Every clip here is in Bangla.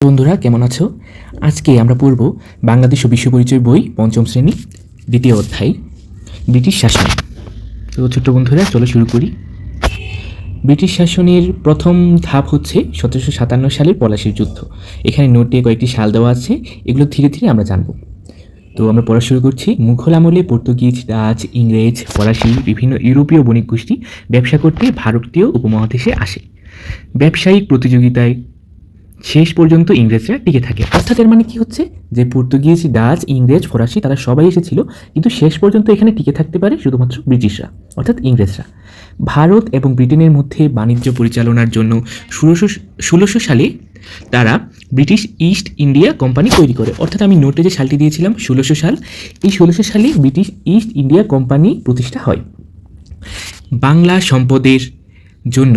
বন্ধুরা কেমন আছো? আজকে আমরা পড়ব বাংলাদেশ ও বিশ্ব পরিচয় বই পঞ্চম শ্রেণী দ্বিতীয় অধ্যায় ব্রিটিশ শাসন। তো ছোট্ট বন্ধুরা চলো শুরু করি। ব্রিটিশ শাসনের প্রথম ধাপ হচ্ছে 1757 সালের পলাশীর যুদ্ধ। এখানে নোটে কয়েকটি সাল দেওয়া আছে, এগুলো ধীরে ধীরে আমরা জানব। তো আমরা পড়া শুরু করছি। মুঘল আমলে পর্তুগিজ, ডাচ, ইংরেজ, ফরাসি বিভিন্ন ইউরোপীয় বণিক গোষ্ঠী ব্যবসা করতে ভারতীয় উপমহাদেশে আসে। ব্যবসায়িক প্রতিযোগিতায় শেষ পর্যন্ত ইংরেজরা টিকে থাকে। অর্থাৎ এর মানে কি হচ্ছে যে পর্তুগিজ, ডাচ, ইংরেজ, ফরাসি তারা সবাই এসেছিল, কিন্তু শেষ পর্যন্ত এখানে টিকে থাকতে পারে শুধুমাত্র ব্রিটিশরা অর্থাৎ ইংরেজরা। ভারত এবং ব্রিটেনের মধ্যে বাণিজ্য পরিচালনার জন্য 1600 সালে তারা ব্রিটিশ ইস্ট ইন্ডিয়া কোম্পানি তৈরি করে। অর্থাৎ আমি নোটে যে সালটি দিয়েছিলাম 1600 সাল, এই 1600 সালে ব্রিটিশ ইস্ট ইন্ডিয়া কোম্পানি প্রতিষ্ঠা হয়। বাংলা সম্পদের জন্য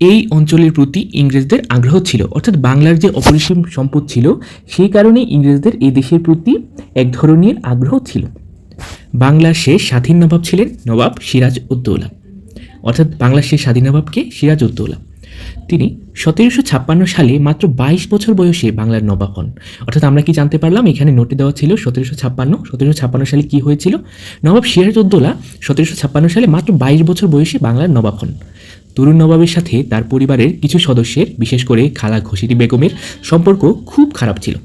এই অঞ্চলের প্রতি ইংরেজদের আগ্রহ ছিল, অর্থাৎ বাংলার যে অপরিসীম সম্পদ ছিল সেই কারণে ইংরেজদের এই দেশের প্রতি এক ধরনের আগ্রহ ছিল। বাংলার শেষ স্বাধীন নবাব ছিলেন নবাব সিরাজ উদ্দৌলা। অর্থাৎ বাংলার শেষ স্বাধীন নবাবকে সিরাজ উদ্দৌলা। তিনি 1756 সালে মাত্র 22 বছর বয়সে বাংলার নবাব হন। অর্থাৎ আমরা কি জানতে পারলাম, এখানে নোটে দেওয়া ছিল 1756 সালে কি হয়েছিল। নবাব সিরাজ উদ্দৌলা 1756 সালে মাত্র 22 বছর বয়সে বাংলার নবাব হন। তরুণ নবাবের সাথে তার পরিবারের কিছু সদস্যের, বিশেষ করে খালা ঘসিটি বেগমের সম্পর্ক খুব খারাপ ছিল।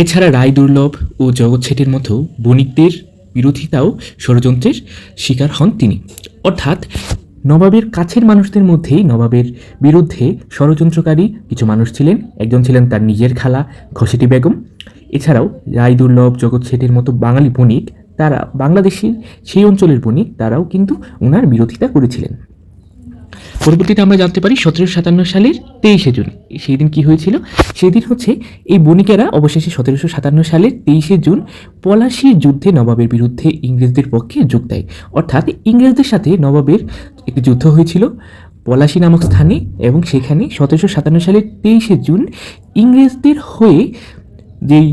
এছাড়া রায় দুর্লভ ও জগৎ শেঠের মতো বণিকদের বিরোধিতাও ষড়যন্ত্রের শিকার হন তিনি। অর্থাৎ নবাবের কাছের মানুষদের মধ্যেই নবাবের বিরুদ্ধে ষড়যন্ত্রকারী কিছু মানুষ ছিলেন। একজন ছিলেন তার নিজের খালা ঘসিটি বেগম। এছাড়াও রায় দুর্লভ, জগৎ শেঠের মতো বাঙালি বণিক, তারা বাংলাদেশের সেই অঞ্চলের বণিক, তারাও কিন্তু ওনার বিরোধিতা করেছিলেন। পরবর্তীতে আমরা জানতে পারি 1757 সালের 23শে জুন সেই দিন কী হয়েছিল। সেই দিন হচ্ছে এই বণিকেরা অবশেষে 1757 সালের 23শে জুন পলাশীর যুদ্ধে নবাবের বিরুদ্ধে ইংরেজদের পক্ষে যোগ দেয়। অর্থাৎ ইংরেজদের সাথে নবাবের একটি যুদ্ধ হয়েছিল পলাশী নামক স্থানে, এবং সেখানে 1757 সালের 23শে জুন ইংরেজদের হয়ে যেই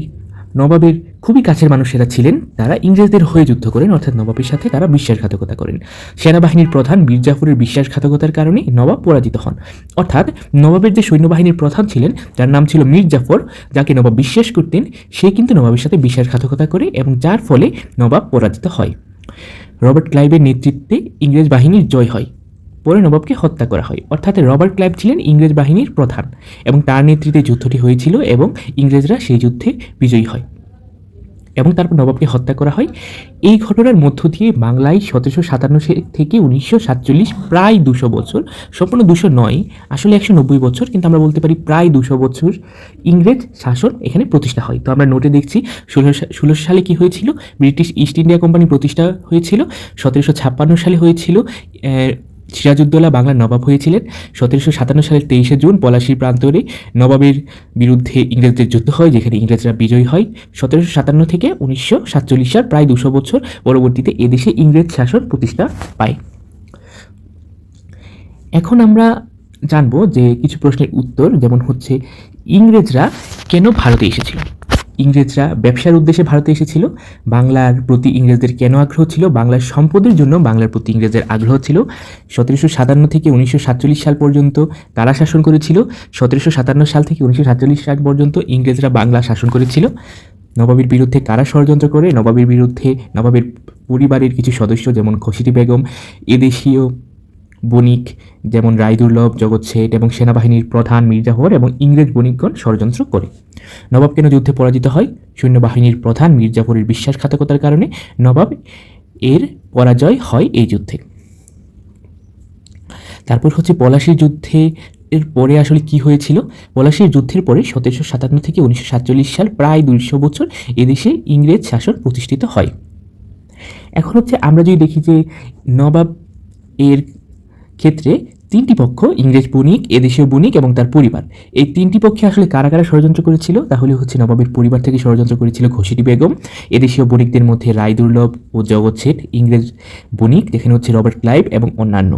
নবাবের খুবই কাছের মানুষেরা ছিলেন তারা ইংরেজদের হয়ে যুদ্ধ করেন, অর্থাৎ নবাবের সাথে তারা বিশ্বাসঘাতকতা করেন। সেনাবাহিনীর প্রধান মীর জাফরের বিশ্বাসঘাতকতার কারণে নবাব পরাজিত হন। অর্থাৎ নবাবের যে সৈন্যবাহিনীর প্রধান ছিলেন, যার নাম ছিল মীর জাফর, যাকে নবাব বিশ্বাস করতেন, সে কিন্তু নবাবের সাথে বিশ্বাসঘাতকতা করে এবং যার ফলে নবাব পরাজিত হয়। রবার্ট ক্লাইভের নেতৃত্বে ইংরেজ বাহিনীর জয় হয়। পরে নবাবকে হত্যা করা হয়। অর্থাৎ রবার্ট ক্লাইভ ছিলেন ইংরেজ বাহিনীর প্রধান এবং তার নেতৃত্বে যুদ্ধটি হয়েছিল এবং ইংরেজরা সেই যুদ্ধে বিজয়ী হয় এবং তারপর নবাবকে হত্যা করা হয়। এই ঘটনার মধ্য দিয়ে বাংলায় 1757 থেকে 1947 প্রায় 200 বছর, সম্পূর্ণ 200 নয়, আসলে 190 বছর, কিন্তু আমরা বলতে পারি প্রায় 200 বছর ইংরেজ শাসন এখানে প্রতিষ্ঠা হয়। তো আমরা নোটে দেখছি 1600 সালে কি হয়েছিল, ব্রিটিশ ইস্ট ইন্ডিয়া কোম্পানি প্রতিষ্ঠা হয়েছিল। 1756 সালে হয়েছিল সিরাজউদ্দৌলা বাংলার নবাব হয়েছিলেন। 1757 সালের 23শে জুন পলাশীর প্রান্তরে নবাবের বিরুদ্ধে ইংরেজদের যুদ্ধ হয়, যেখানে ইংরেজরা বিজয়ী হয়। 1757 থেকে 1947 সাল, প্রায় 200 বছর পরবর্তীতে এদেশে ইংরেজ শাসন প্রতিষ্ঠা পায়। এখন আমরা জানবো যে কিছু প্রশ্নের উত্তর, যেমন হচ্ছে ইংরেজরা কেন ভারতে এসেছিল। ইংরেজরা ব্যবসার উদ্দেশ্যে ভারতে এসেছিল। বাংলার প্রতি ইংরেজদের কেন আগ্রহ ছিল, বাংলার সম্পদের জন্য বাংলার প্রতি ইংরেজদের আগ্রহ ছিল। 1757 থেকে 1947 সাল পর্যন্ত তারা শাসন করেছিল। 1757 সাল থেকে 1947 সাল পর্যন্ত ইংরেজরা বাংলা শাসন করেছিল। নবাবের বিরুদ্ধে কারা ষড়যন্ত্র করে, নবাবের বিরুদ্ধে নবাবের পরিবারের কিছু সদস্য যেমন ঘসিটি বেগম, এদেশীয় বণিক যেমন রায় দুর্লভ, জগৎ শেঠ এবং সেনাবাহিনীর প্রধান মীর জাফর এবং ইংরেজ বণিকগণ ষড়যন্ত্র করে। নবাব কেন যুদ্ধে পরাজিত হয়, সৈন্যবাহিনীর প্রধান মীর জাফরের বিশ্বাসঘাতকতার কারণে নবাব এর পরাজয় হয় এই যুদ্ধে। তারপর হচ্ছে পলাশীর যুদ্ধে এর পরে আসলে কি হয়েছিল। পলাশীর যুদ্ধের পরে 1757 থেকে 1947 সাল, প্রায় 200 বছর এদেশে ইংরেজ শাসন প্রতিষ্ঠিত হয়। এখন হচ্ছে আমরা যদি দেখি যে নবাব এর ক্ষেত্রে তিনটি পক্ষ, ইংরেজ বণিক, এদেশীয় বণিক এবং তার পরিবার, এই তিনটি পক্ষে আসলে কারা কারা ষড়যন্ত্র করেছিল, তাহলে হচ্ছে নবাবের পরিবার থেকে ষড়যন্ত্র করেছিল ঘসিটি বেগম, এদেশীয় বণিকদের মধ্যে রায় দুর্লভ ও জগৎ শেঠ, ইংরেজ বণিক যেখানে হচ্ছে রবার্ট ক্লাইভ এবং অন্যান্য।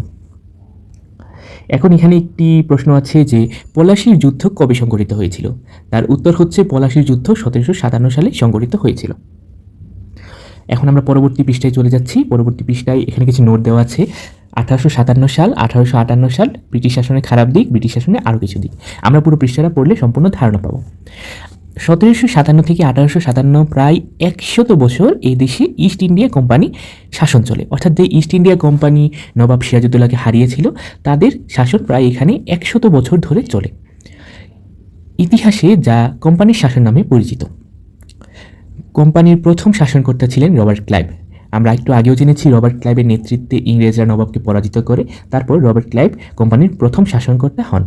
এখন এখানে একটি প্রশ্ন আছে যে পলাশীর যুদ্ধ কবে সংঘটিত হয়েছিল। তার উত্তর হচ্ছে পলাশীর যুদ্ধ 1757 সালে সংঘটিত হয়েছিল। এখন আমরা পরবর্তী পৃষ্ঠায় চলে যাচ্ছি। পরবর্তী পৃষ্ঠায় এখানে কিছু নোট দেওয়া আছে। 1857 সাল, 1858 সাল, ব্রিটিশ শাসনের খারাপ দিক, ব্রিটিশ শাসনের আরও কিছু দিক। আমরা পুরো পৃষ্ঠাটা পড়লে সম্পূর্ণ ধারণা পাবো। 1757 থেকে 1857, প্রায় 100 বছর এই দেশে ইস্ট ইন্ডিয়া কোম্পানি শাসন চলে। অর্থাৎ যে ইস্ট ইন্ডিয়া কোম্পানি নবাব সিরাজউদ্দৌলাকে হারিয়েছিল, তাদের শাসন প্রায় এখানে 100 বছর ধরে চলে। ইতিহাসে যা কোম্পানির শাসন নামে পরিচিত। কোম্পানির প্রথম শাসনকর্তা ছিলেন রবার্ট ক্লাইভ। আমরা একটু আগেও জেনেছি রবার্ট ক্লাইভের নেতৃত্বে ইংরেজরা নবাবকে পরাজিত করে তারপর রবার্ট ক্লাইভ কোম্পানির প্রথম শাসনকর্তা হন।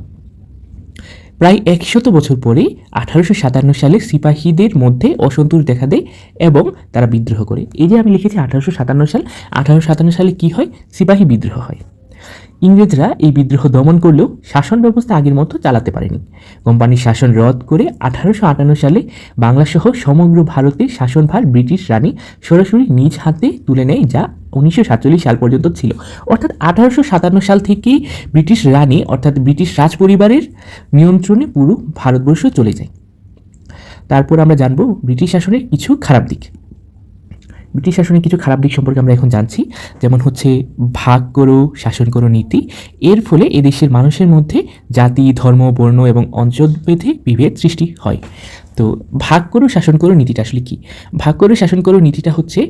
প্রায় 100 বছর পরে 1857 সালে সিপাহীদের মধ্যে অসন্তোষ দেখা দেয় এবং তারা বিদ্রোহ করে। এই যে আমি লিখেছি 1857 সাল, 1857 সালে কি হয়? সিপাহী বিদ্রোহ হয়। ইংরেজরা এই বিদ্রোহ দমন করলেও শাসন ব্যবস্থা আগের মতো চালাতে পারেনি। কোম্পানির শাসন রদ করে 1858 সালে বাংলাসহ সমগ্র ভারতের শাসনভার ব্রিটিশ রানী সরাসরি নিজ হাতে তুলে নেয়, যা 1947 সাল পর্যন্ত ছিল। অর্থাৎ 1857 সাল থেকেই ব্রিটিশ রানী অর্থাৎ ব্রিটিশ রাজ পরিবারের নিয়ন্ত্রণে পুরো ভারতবর্ষ চলে যায়। তারপর আমরা জানবো ব্রিটিশ শাসনের কিছু খারাপ দিক। ব্রিটিশ শাসনের কিছু খারাপ দিক সম্পর্কে আমরা এখন জানছি, যেমন হচ্ছে ভাগ করো শাসন করো নীতি। এর ফলে এদেশের মানুষের মধ্যে জাতি, ধর্ম, বর্ণ এবং অঞ্চলভেদে বিভেদ সৃষ্টি হয়। তো ভাগ করো শাসন করো নীতিটা আসলে কি? ভাগ করো শাসন করো নীতিটা হচ্ছে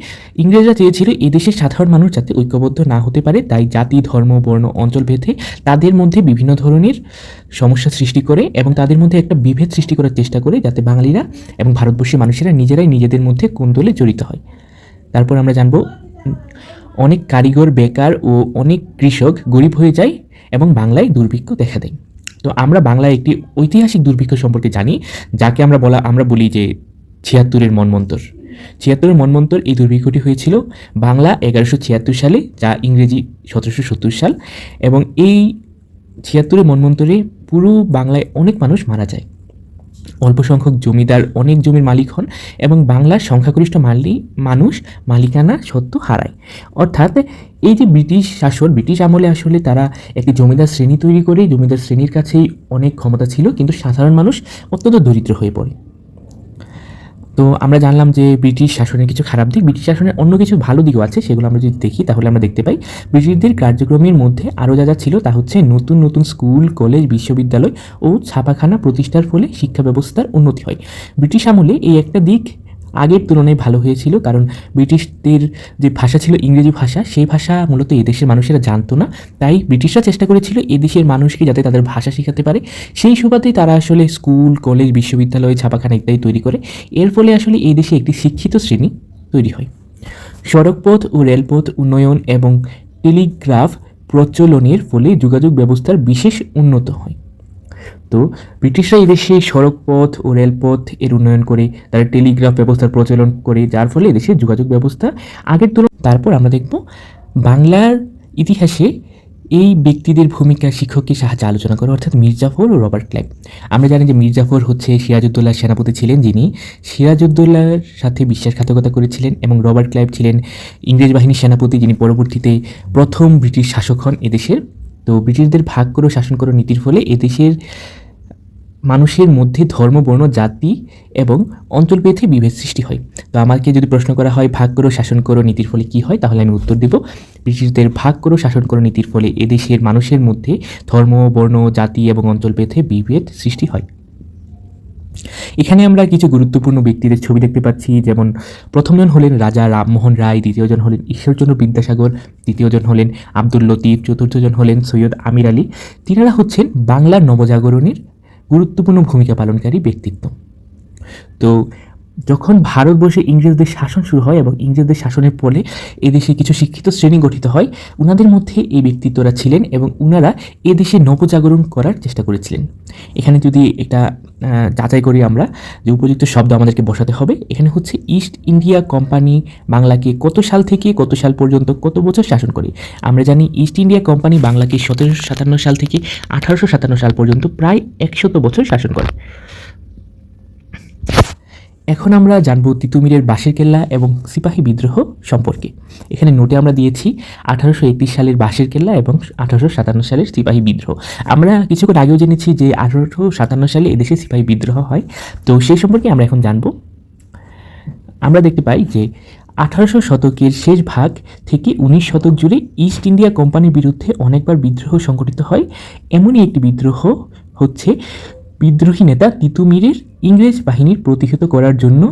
ইংরেজরা চেয়েছিল এদেশের সাধারণ মানুষ যাতে ঐক্যবদ্ধ না হতে পারে, তাই জাতি, ধর্ম, বর্ণ, অঞ্চলভেদে তাদের মধ্যে বিভিন্ন ধরনের সমস্যা সৃষ্টি করে এবং তাদের মধ্যে একটা বিভেদ সৃষ্টি করার চেষ্টা করে, যাতে বাঙালিরা এবং ভারতবর্ষের মানুষেরা নিজেরাই নিজেদের মধ্যে কোন্দলে জড়িত হয়। তারপর আমরা জানব অনেক কারিগর বেকার ও অনেক কৃষক গরিব হয়ে যায় এবং বাংলায় দুর্ভিক্ষ দেখা দেয়। তো আমরা বাংলায় একটি ঐতিহাসিক দুর্ভিক্ষ সম্পর্কে জানি, যাকে আমরা বলি যে 76-এর মন্বন্তর। 76-এর মন্বন্তর এই দুর্ভিক্ষটি হয়েছিল বাংলা 1176 সালে, যা ইংরেজি 1770 সাল। এবং এই 76-এর মন্বন্তরে পুরো বাংলায় অনেক মানুষ মারা যায়। অল্প সংখ্যক জমিদার অনেক জমির মালিক হন এবং বাংলার সংখ্যাগরিষ্ঠ মানুষ মালিকানা সত্ত্ব হারায়। অর্থাৎ এই যে ব্রিটিশ শাসন, ব্রিটিশ আমলে আসলে তারা একটি জমিদার শ্রেণী তৈরি করে, জমিদার শ্রেণীর কাছেই অনেক ক্ষমতা ছিল, কিন্তু সাধারণ মানুষ অত্যন্ত দরিদ্র হয়ে পড়ে। তো আমরা জানলাম যে ব্রিটিশ শাসনের কিছু খারাপ দিক। ব্রিটিশ শাসনের অন্য কিছু ভালো দিকও আছে, সেগুলো আমরা যদি দেখি তাহলে আমরা দেখতে পাই ব্রিটিশদের কার্যক্রমের মধ্যে আরও যা ছিল তা হচ্ছে নতুন নতুন স্কুল, কলেজ, বিশ্ববিদ্যালয় ও ছাপাখানা প্রতিষ্ঠার ফলে শিক্ষা ব্যবস্থার উন্নতি হয়। ব্রিটিশ আমলে এই একটা দিক আগের তুলনায় ভালো হয়েছিল, কারণ ব্রিটিশদের যে ভাষা ছিল ইংরেজি ভাষা, সেই ভাষা মূলত এদেশের মানুষেরা জানতো না, তাই ব্রিটিশরা চেষ্টা করেছিল এদেশের মানুষকে যাতে তাদের ভাষা শেখাতে পারে। সেই সুবাদেই তারা আসলে স্কুল, কলেজ, বিশ্ববিদ্যালয়, ছাপাখানা ইত্যাদি তৈরি করে। এর ফলে আসলে এই দেশে একটি শিক্ষিত শ্রেণী তৈরি হয়। সড়কপথ ও রেলপথ উন্নয়ন এবং টেলিগ্রাফ প্রচলনের ফলে যোগাযোগ ব্যবস্থার বিশেষ উন্নত হয়। তো ব্রিটিশরা এদেশে সড়কপথ ও রেলপথ এর উন্নয়ন করে, তারা টেলিগ্রাফ ব্যবস্থার প্রচলন করে, যার ফলে এদেশের যোগাযোগ ব্যবস্থা আগের তুলনায়। তারপর আমরা দেখব বাংলার ইতিহাসে এই ব্যক্তিদের ভূমিকা শিক্ষককে সাহায্যে আলোচনা করে, অর্থাৎ মির্জাফর ও রবার্ট ক্লাইভ। আমরা জানি যে মির্জাফর হচ্ছে সিরাজউদ্দৌলার সেনাপতি ছিলেন, যিনি সিরাজউদ্দৌলার সাথে বিশ্বাসঘাতকতা করেছিলেন, এবং রবার্ট ক্লাইভ ছিলেন ইংরেজ বাহিনীর সেনাপতি, যিনি পরবর্তীতে প্রথম ব্রিটিশ শাসক হন এদেশের। তো ব্রিটিশদের ভাগ করো শাসন করো নীতির ফলে এদেশের মানুষের মধ্যে ধর্ম, বর্ণ, জাতি এবং অঞ্চলভেদে বিভেদ সৃষ্টি হয়। তো আমাকে যদি প্রশ্ন করা হয় ভাগ করো শাসন করো নীতির ফলে কি হয়, তাহলে আমি উত্তর দেব ব্রিটিশদের ভাগ করো শাসন করো নীতির ফলে এদেশের মানুষের মধ্যে ধর্ম, বর্ণ, জাতি এবং অঞ্চলভেদে বিভেদ সৃষ্টি হয়। এখানে আমরা কিছু গুরুত্বপূর্ণ ব্যক্তিদের ছবি দেখতে পাচ্ছি, যেমন প্রথমজন হলেন রাজা রামমোহন রায়, দ্বিতীয়জন হলেন ঈশ্বরচন্দ্র বিদ্যাসাগর, তৃতীয়জন হলেন আব্দুল লতিফ, চতুর্থজন হলেন সৈয়দ আমির আলী। তিনারা হচ্ছেন বাংলার নবজাগরণের গুরুত্বপূর্ণ ভূমিকা পালনকারী ব্যক্তিত্ব। তো যখন ভারতবর্ষে ইংরেজদের শাসন শুরু হয় এবং ইংরেজদের শাসনের ফলে এদেশে কিছু শিক্ষিত শ্রেণী গঠিত হয়, উনাদের মধ্যে এই ব্যক্তিত্বরা ছিলেন এবং উনারা এদেশে নবজাগরণ করার চেষ্টা করেছিলেন। এখানে যদি এটা যাচাই করি আমরা, যে উপযুক্ত শব্দ আমাদেরকে বসাতে হবে। এখানে হচ্ছে ইস্ট ইন্ডিয়া কোম্পানি বাংলাকে কত সাল থেকে কত সাল পর্যন্ত কত বছর শাসন করে। আমরা জানি ইস্ট ইন্ডিয়া কোম্পানি বাংলাকে 1757 সাল থেকে 1857 সাল পর্যন্ত প্রায় 100 বছর শাসন করে। এখন আমরা জানব তিতুমিরের বাঁশের কেল্লা এবং সিপাহী বিদ্রোহ সম্পর্কে। এখানে নোটে আমরা দিয়েছি 1831 সালের বাঁশের কেল্লা এবং 1857 সালের সিপাহী বিদ্রোহ। আমরা কিছুক্ষণ আগেও জেনেছি যে 1857 সালে এদেশে সিপাহী বিদ্রোহ হয়। তো সেই সম্পর্কে আমরা এখন জানব। আমরা দেখতে পাই যে 1800 শতকের শেষ ভাগ থেকে 19 শতক জুড়ে ইস্ট ইন্ডিয়া কোম্পানির বিরুদ্ধে অনেকবার বিদ্রোহ সংঘটিত হয়। এমনই একটি বিদ্রোহ হচ্ছে বিদ্রোহী নেতা তিতুমিরের ইংরেজ বাহিনীর প্রতিহত করার জন্য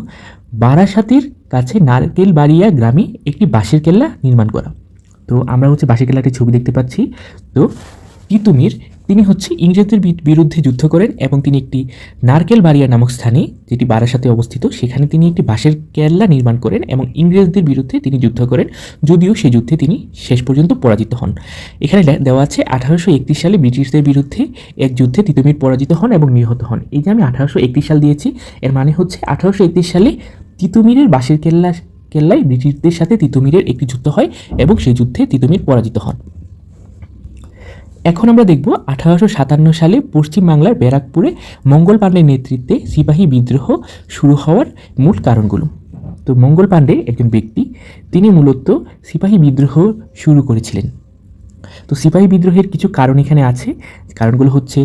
বারাসাতের কাছে নারকেলবাড়িয়া গ্রামে একটি বাঁশের কেল্লা নির্মাণ করা। তো আমরা হচ্ছে বাঁশের কেল্লাটির ছবি দেখতে পাচ্ছি। তো তিতুমির তিনি হচ্ছে ইংরেজদের বিরুদ্ধে যুদ্ধ করেন এবং তিনি একটি নারকেলবাড়িয়া নামক স্থানে, যেটি বারাসাতে অবস্থিত, সেখানে তিনি একটি বাঁশের কেল্লা নির্মাণ করেন এবং ইংরেজদের বিরুদ্ধে তিনি যুদ্ধ করেন, যদিও সেই যুদ্ধে তিনি শেষ পর্যন্ত পরাজিত হন। এখানে দেওয়া আছে 1831 সালে ব্রিটিশদের বিরুদ্ধে এক যুদ্ধে তিতুমির পরাজিত হন এবং নিহত হন। এই যে আমি 1831 সাল দিয়েছি, এর মানে হচ্ছে 1831 সালে তিতুমিরের বাঁশের কেল্লায় ব্রিটিশদের সাথে তিতুমিরের একটি যুদ্ধ হয় এবং সেই যুদ্ধে তিতুমির পরাজিত হন। এখন আমরা দেখব 1857 সালে পশ্চিমবাংলার ব্যারাকপুরে মঙ্গল পাণ্ডের নেতৃত্বে সিপাহী বিদ্রোহ শুরু হওয়ার মূল কারণগুলো। তো মঙ্গল পাণ্ডে একজন ব্যক্তি, তিনি মূলত সিপাহী বিদ্রোহ শুরু করেছিলেন। তো সিপাহী বিদ্রোহের কিছু কারণ এখানে আছে। কারণগুলো হচ্ছে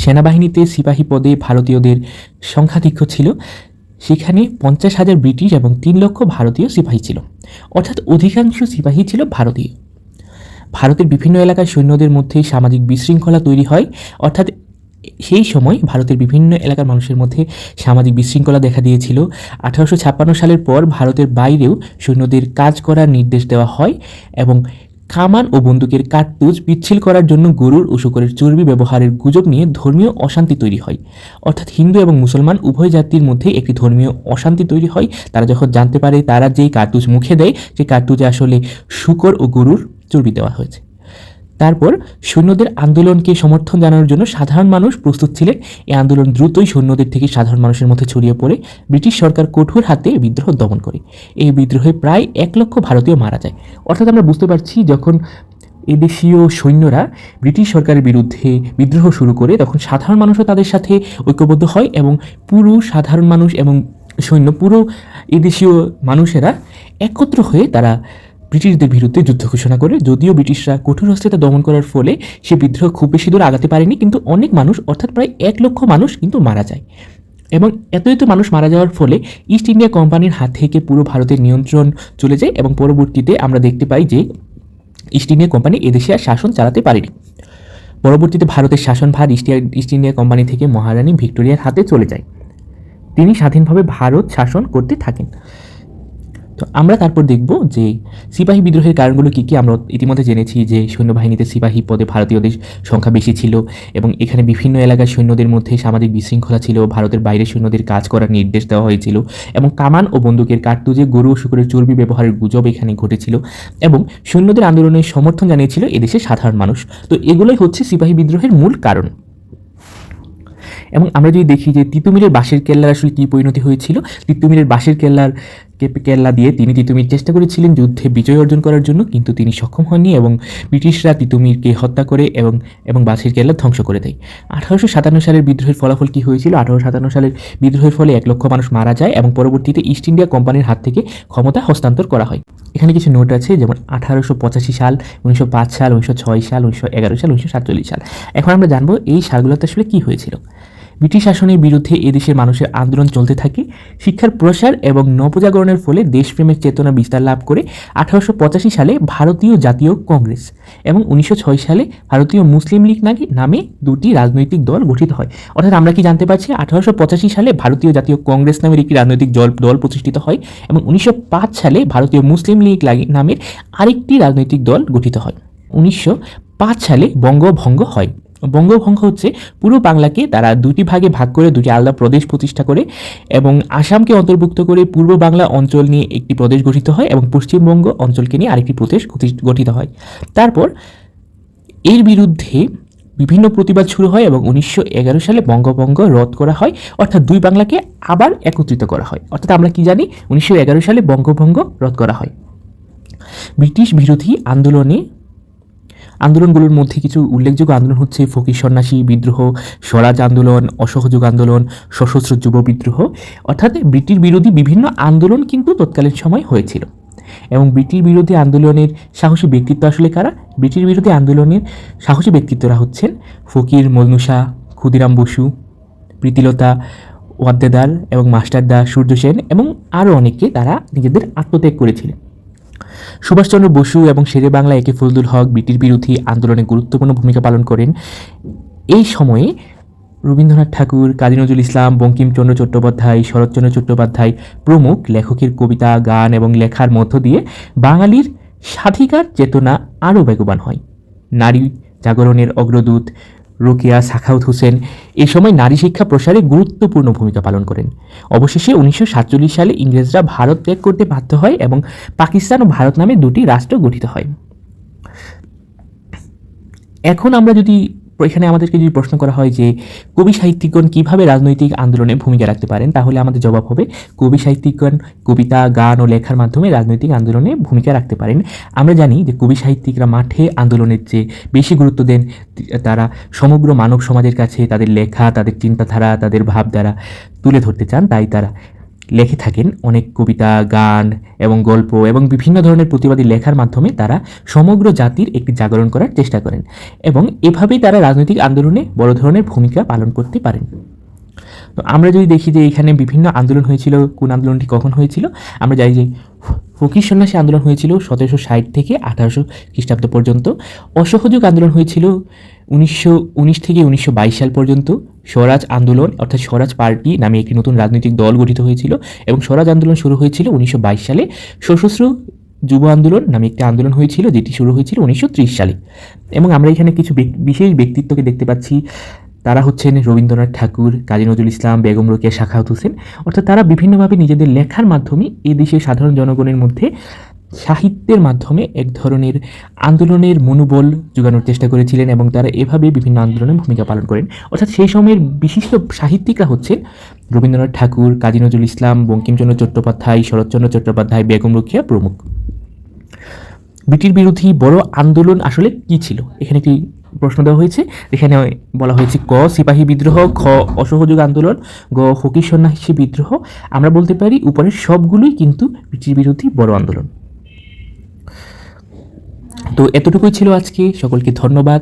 সেনাবাহিনীতে সিপাহী পদে ভারতীয়দের সংখ্যাধিক্য ছিল, সেখানে 50,000 ব্রিটিশ এবং 3 লক্ষ ভারতীয় সিপাহী ছিল, অর্থাৎ অধিকাংশ সিপাহী ছিল ভারতীয়। ভারতের বিভিন্ন এলাকায় সৈন্যদের মধ্যে সামাজিক বিশৃঙ্খলা তৈরি হয়, অর্থাৎ সেই সময় ভারতের বিভিন্ন এলাকার মানুষের মধ্যে সামাজিক বিশৃঙ্খলা দেখা দিয়েছিল। 1856 সালের পর ভারতের বাইরেও সৈন্যদের কাজ করার নির্দেশ দেওয়া হয় এবং কামান ও বন্দুকের কার্তুজ পিচ্ছিল করার জন্য গরুর ও শূকরের চর্বি ব্যবহারের গুজব নিয়ে ধর্মীয় অশান্তি তৈরি হয়। অর্থাৎ হিন্দু এবং মুসলমান উভয় জাতির মধ্যে একটি ধর্মীয় অশান্তি তৈরি হয়। তারা যখন জানতে পারে তারা যেই কার্তুজ মুখে দেয়, সেই কার্তুজে আসলে শূকর ও গরুর চর্বি দেওয়া হয়েছে। তারপর সৈন্যদের আন্দোলনকে সমর্থন জানানোর জন্য সাধারণ মানুষ প্রস্তুত ছিলেন। এই আন্দোলন দ্রুতই সৈন্যদের থেকে সাধারণ মানুষের মধ্যে ছড়িয়ে পড়ে। ব্রিটিশ সরকার কঠোর হাতে বিদ্রোহ দমন করে। এই বিদ্রোহে প্রায় 1 লক্ষ ভারতীয় মারা যায়। অর্থাৎ আমরা বুঝতে পারছি, যখন এদেশীয় সৈন্যরা ব্রিটিশ সরকারের বিরুদ্ধে বিদ্রোহ শুরু করে, তখন সাধারণ মানুষও তাদের সাথে ঐক্যবদ্ধ হয় এবং পুরো সাধারণ মানুষ এবং সৈন্য, পুরো এদেশীয় মানুষেরা একত্র হয়ে তারা ব্রিটিশদের বিরুদ্ধে যুদ্ধ ঘোষণা করে। যদিও ব্রিটিশরা কঠোর হস্তে তা দমন করার ফলে সে বিদ্রোহ খুব বেশি দূর আগাতে পারেনি, কিন্তু অনেক মানুষ, অর্থাৎ প্রায় 1 লক্ষ মানুষ কিন্তু মারা যায়। এবং এত মানুষ মারা যাওয়ার ফলে ইস্ট ইন্ডিয়া কোম্পানির হাত থেকে পুরো ভারতের নিয়ন্ত্রণ চলে যায় এবং পরবর্তীতে আমরা দেখতে পাই যে ইস্ট ইন্ডিয়া কোম্পানি এদেশে আর শাসন চালাতে পারেনি। পরবর্তীতে ভারতের শাসনভার ইস্ট ইন্ডিয়া কোম্পানি থেকে মহারানী ভিক্টোরিয়ার হাতে চলে যায়। তিনি স্বাধীনভাবে ভারত শাসন করতে থাকেন। তো আমরা তারপর দেখব যে সিপাহী বিদ্রোহের কারণগুলো কী কী। আমরা ইতিমধ্যে জেনেছি যে সৈন্যবাহিনীতে সিপাহী পদে ভারতীয়দের সংখ্যা বেশি ছিল এবং এখানে বিভিন্ন এলাকার সৈন্যদের মধ্যে সামাজিক বিশৃঙ্খলা ছিল। ভারতের বাইরে সৈন্যদের কাজ করার নির্দেশ দেওয়া হয়েছিল এবং কামান ও বন্দুকের কার্তুজে গরু ও শূকরের চর্বি ব্যবহারের গুজব এখানে ঘটেছিল এবং সৈন্যদের আন্দোলনের সমর্থন জানিয়েছিল এদেশের সাধারণ মানুষ। তো এগুলোই হচ্ছে সিপাহী বিদ্রোহের মূল কারণ। এবং আমরা যদি দেখি যে তিতুমিরের বাঁশের কেল্লার আসলে কী পরিণতি হয়েছিল। তিতুমিরের বাঁশের কেল্লা দিয়ে তিতুমির চেষ্টা করেছিলেন যুদ্ধে বিজয় অর্জন করার জন্য, কিন্তু তিনি সক্ষম হননি এবং ব্রিটিশরা তিতুমিরকে হত্যা করে এবং বাঁশের কেল্লা ধ্বংস করে দেয়। 1857 সালের বিদ্রোহের ফলাফল কী হয়েছিল? 1857 সালের বিদ্রোহের ফলে 1 লক্ষ মানুষ মারা যায় এবং পরবর্তীতে ইস্ট ইন্ডিয়া কোম্পানির হাত থেকে ক্ষমতা হস্তান্তর করা হয়। এখানে কিছু নোট আছে, যেমন 1885 সাল, 1905 সাল, 1906 সাল, 1911 সাল, 1947 সাল। এখন আমরা জানবো এই সালগুলোতে আসলে কী হয়েছিল। ব্রিটিশ শাসনের বিরুদ্ধে এদেশের মানুষের আন্দোলন চলতে থাকে। শিক্ষার প্রসার এবং নবজাগরণের ফলে দেশপ্রেমের চেতনা বিস্তার লাভ করে 1885 সালে ভারতীয় জাতীয় কংগ্রেস এবং 1906 সালে ভারতীয় মুসলিম লীগ নামে 2টি রাজনৈতিক দল গঠিত হয়। অর্থাৎ আমরা কি জানতে পারছি, 1885 সালে ভারতীয় জাতীয় কংগ্রেস নামের একটি রাজনৈতিক দল প্রতিষ্ঠিত হয় এবং 1905 সালে ভারতীয় মুসলিম লীগ নামের আরেকটি রাজনৈতিক দল গঠিত হয়। 1905 সালে বঙ্গভঙ্গ হয়। বঙ্গভঙ্গ হচ্ছে পুরো বাংলাকে তারা 2টি ভাগে ভাগ করে 2টি আলাদা প্রদেশ প্রতিষ্ঠা করে এবং আসামকে অন্তর্ভুক্ত করে পূর্ব বাংলা অঞ্চল নিয়ে একটি প্রদেশ গঠিত হয় এবং পশ্চিমবঙ্গ অঞ্চলকে নিয়ে আরেকটি প্রদেশ গঠিত হয়। তারপর এর বিরুদ্ধে বিভিন্ন প্রতিবাদ শুরু হয় এবং 1911 সালে বঙ্গভঙ্গ রদ করা হয়, অর্থাৎ 2 বাংলাকে আবার একত্রিত করা হয়। অর্থাৎ আমরা কি জানি, 1911 সালে বঙ্গভঙ্গ রদ করা হয়। ব্রিটিশ বিরোধী আন্দোলনগুলোর মধ্যে কিছু উল্লেখযোগ্য আন্দোলন হচ্ছে ফকির সন্ন্যাসী বিদ্রোহ, স্বরাজ আন্দোলন, অসহযোগ আন্দোলন, সশস্ত্র যুব বিদ্রোহ। অর্থাৎ ব্রিটিশ বিরোধী বিভিন্ন আন্দোলন কিন্তু তৎকালীন সময় হয়েছিল। এবং ব্রিটিশ বিরোধী আন্দোলনের সাহসী ব্যক্তিত্ব আসলে কারা? ব্রিটিশ বিরোধী আন্দোলনের সাহসী ব্যক্তিত্বরা হচ্ছেন ফকির মজনু শাহ, ক্ষুদিরাম বসু, প্রীতিলতা ওয়াদ্দেদার এবং মাস্টারদা, সূর্য সেন এবং আরও অনেকে তারা নিজেদের আত্মত্যাগ করেছিলেন। সুভাষচন্দ্র বসু এবং শেরে বাংলা একে ফজলুল হক ব্রিটিশ বিরোধী আন্দোলনে গুরুত্বপূর্ণ ভূমিকা পালন করেন। এই সময়ে রবীন্দ্রনাথ ঠাকুর, কাজী নজরুল ইসলাম, বঙ্কিমচন্দ্র চট্টোপাধ্যায়, শরৎচন্দ্র চট্টোপাধ্যায় প্রমুখ লেখকের কবিতা, গান এবং লেখার মধ্য দিয়ে বাঙালির স্বাধিকার চেতনা আরও বেগবান হয়। নারী জাগরণের অগ্রদূত রোকেয়া সাখাওয়াত হোসেন এই সময় নারী শিক্ষা প্রসারে গুরুত্বপূর্ণ ভূমিকা পালন করেন। অবশেষে 1947 সালে ইংরেজরা ভারত ত্যাগ করতে বাধ্য হয় এবং পাকিস্তান ও ভারত নামে দুটি রাষ্ট্র গঠিত হয়। এখন আমরা যদি এখানে আমাদেরকে যদি প্রশ্ন করা হয় যে কবি সাহিত্যিকগণ কীভাবে রাজনৈতিক আন্দোলনে ভূমিকা রাখতে পারেন, তাহলে আমাদের জবাব হবে কবি সাহিত্যিকগণ কবিতা, গান ও লেখার মাধ্যমে রাজনৈতিক আন্দোলনে ভূমিকা রাখতে পারেন। আমরা জানি যে কবি সাহিত্যিকরা মাঠে আন্দোলনের চেয়ে বেশি গুরুত্ব দেন। তারা সমগ্র মানব সমাজের কাছে তাদের লেখা, তাদের চিন্তাধারা, তাদের ভাবধারা তুলে ধরতে চান, তাই তারা লেখে থাকেন অনেক কবিতা, গান এবং গল্প এবং বিভিন্ন ধরনের প্রতিবাদী লেখার মাধ্যমে তারা সমগ্র জাতির একটি জাগরণ করার চেষ্টা করেন এবং এভাবেই তারা রাজনৈতিক আন্দোলনে বড় ধরনের ভূমিকা পালন করতে পারেন। তো আমরা যদি দেখি যে এখানে বিভিন্ন আন্দোলন হয়েছিল, কোন আন্দোলনটি কখন হয়েছিল, আমরা জানি যে ফকির সন্ন্যাসী আন্দোলন হয়েছিল 1760 থেকে 1800 খ্রিস্টাব্দ পর্যন্ত। অসহযোগ আন্দোলন হয়েছিল 1919 থেকে 1922 সাল পর্যন্ত। স্বরাজ আন্দোলন অর্থাৎ স্বরাজ পার্টি নামে একটি নতুন রাজনৈতিক দল গঠিত হয়েছিল এবং স্বরাজ আন্দোলন শুরু হয়েছিল 1922 সালে। সশস্ত্র যুব আন্দোলন নামে একটি আন্দোলন হয়েছিল যেটি শুরু হয়েছিল 1930 সালে। এবং আমরা এখানে কিছু বিশেষ ব্যক্তিত্বকে দেখতে পাচ্ছি। তারা হচ্ছেন রবীন্দ্রনাথ ঠাকুর, কাজী নজরুল ইসলাম, বেগম রোকেয়া সাখাওয়াত হোসেন। অর্থাৎ তারা বিভিন্নভাবে নিজেদের লেখার মাধ্যমে এই দেশের সাধারণ জনগণের মধ্যে সাহিত্যের মাধ্যমে এক ধরনের আন্দোলনের মনোবল জোগানোর চেষ্টা করেছিলেন এবং তারা এভাবে বিভিন্ন আন্দোলনে ভূমিকা পালন করেন। অর্থাৎ সেই সময়ের বিশিষ্ট সাহিত্যিকরা হচ্ছেন রবীন্দ্রনাথ ঠাকুর, কাজী নজরুল ইসলাম, বঙ্কিমচন্দ্র চট্টোপাধ্যায়, শরৎচন্দ্র চট্টোপাধ্যায়, বেগম রোকেয়া প্রমুখ। ব্রিটিশ বিরোধী বড় আন্দোলন আসলে কী ছিল, এখানে একটি প্রশ্ন দেওয়া হয়েছে। এখানে বলা হয়েছে ক সিপাহী বিদ্রোহ, খ অসহযোগ আন্দোলন, গ ফকির সন্ন্যাসী বিদ্রোহ। আমরা বলতে পারি উপরের সবগুলোই কিন্তু ব্রিটিশ বিরোধী বড় আন্দোলন। তো এতটুকুই ছিল আজকে। সকলকে ধন্যবাদ।